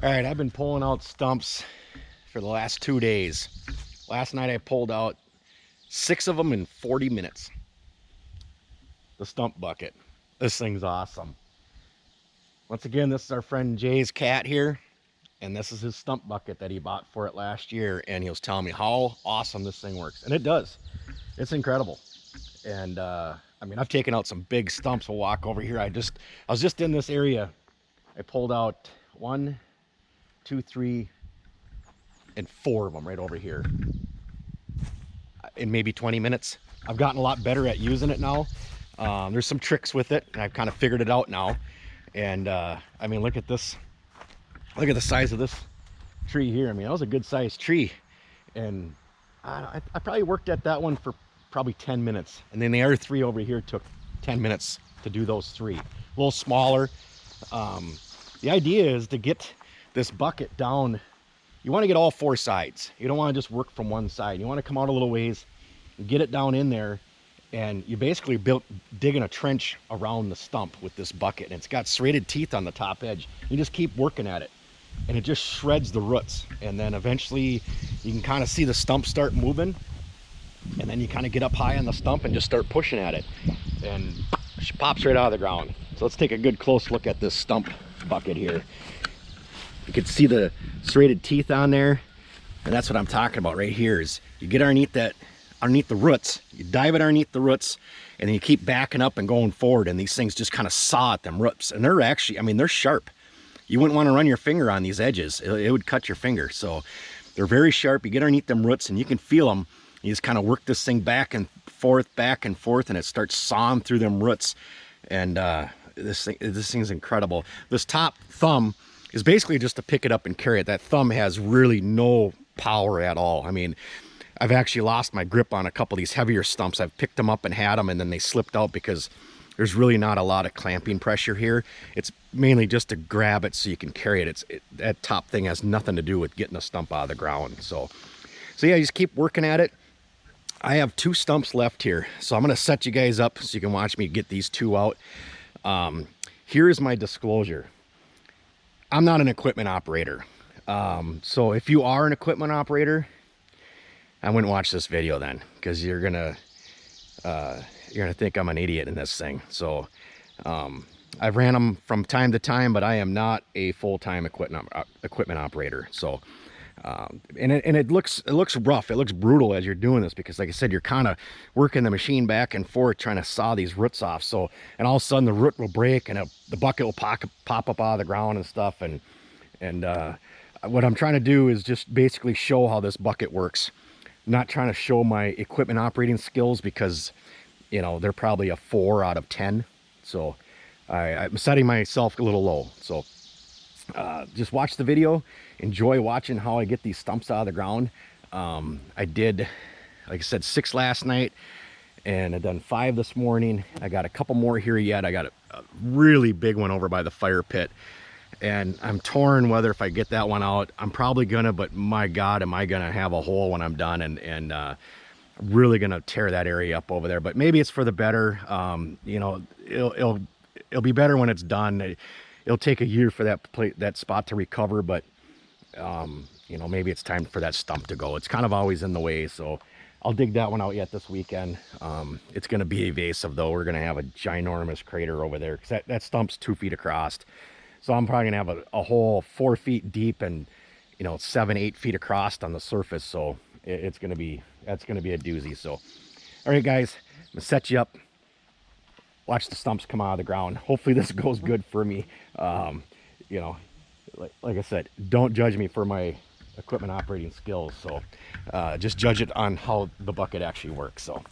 All right, I've been pulling out stumps for the last 2 days. Last night I pulled out 6 of them in 40 minutes. The stump bucket. This thing's awesome. Once again, this is our friend Jay's cat here, and this is his stump bucket that he bought for it last year, and he was telling me how awesome this thing works. And it does. It's incredible. And I mean, I've taken out some big stumps. We'll walk over here. I was just in this area. I pulled out 1, 2, 3, and 4 of them right over here in maybe 20 minutes. I've gotten a lot better at using it now. There's some tricks with it, and I've kind of figured it out now. And I mean, look at this. Look at the size of this tree here. I mean, that was a good sized tree. And I probably worked at that one for probably 10 minutes. And then the other 3 over here took 10 minutes to do those 3. A little smaller. The idea is to get this bucket down. You want to get all 4 sides. You don't want to just work from one side. You want to come out a little ways, get it down in there, and you basically digging a trench around the stump with this bucket. And it's got serrated teeth on the top edge. You just keep working at it, and it just shreds the roots. And then eventually you can kind of see the stump start moving, and then you kind of get up high on the stump and just start pushing at it, and it pops right out of the ground. So let's take a good close look at this stump bucket here. You can see the serrated teeth on there, and that's what I'm talking about right here. Is you get underneath the roots, you dive it underneath the roots, and then you keep backing up and going forward, and these things just kind of saw at them roots. And they're actually, I mean, they're sharp. You wouldn't want to run your finger on these edges. It would cut your finger. So they're very sharp. You get underneath them roots and you can feel them. You just kind of work this thing back and forth, and it starts sawing through them roots. And this thing's incredible. This top thumb is basically just to pick it up and carry it. That thumb has really no power at all. I mean, I've actually lost my grip on a couple of these heavier stumps. I've picked them up and had them, and then they slipped out because there's really not a lot of clamping pressure here. It's mainly just to grab it so you can carry it. That top thing has nothing to do with getting the stump out of the ground. So yeah, you just keep working at it. I have 2 stumps left here, so I'm gonna set you guys up so you can watch me get these 2 out. Here is my disclosure. I'm not an equipment operator. So if you are an equipment operator, I wouldn't watch this video then, because you're gonna think I'm an idiot in this thing. So I've ran them from time to time, but I am not a full-time equipment operator. So and it looks rough. It looks brutal as you're doing this, because like I said, you're kind of working the machine back and forth trying to saw these roots off. So, and all of a sudden the root will break, and the bucket will pop up out of the ground and stuff. And what I'm trying to do is just basically show how this bucket works. I'm not trying to show my equipment operating skills, because you know, they're probably a 4 out of 10. So I'm setting myself a little low. So just watch the video, enjoy watching how I get these stumps out of the ground. I did, like I said, 6 last night, and I've done 5 this morning. I got a couple more here yet. I got a really big one over by the fire pit, and I'm torn whether if I get that one out. I'm probably gonna, but my God, am I gonna have a hole when I'm done, and I'm really gonna tear that area up over there. But maybe it's for the better. You know, it'll be better when it's done. It'll take a year for that spot to recover, but you know, maybe it's time for that stump to go. It's kind of always in the way, so I'll dig that one out yet this weekend. It's going to be evasive though. We're going to have a ginormous crater over there, because that stump's 2 feet across. So I'm probably going to have a hole 4 feet deep and, you know, 7-8 feet across on the surface. So that's going to be a doozy. So, all right, guys, I'm going to set you up. Watch the stumps come out of the ground. Hopefully this goes good for me. You know, like I said, don't judge me for my equipment operating skills. So just judge it on how the bucket actually works. So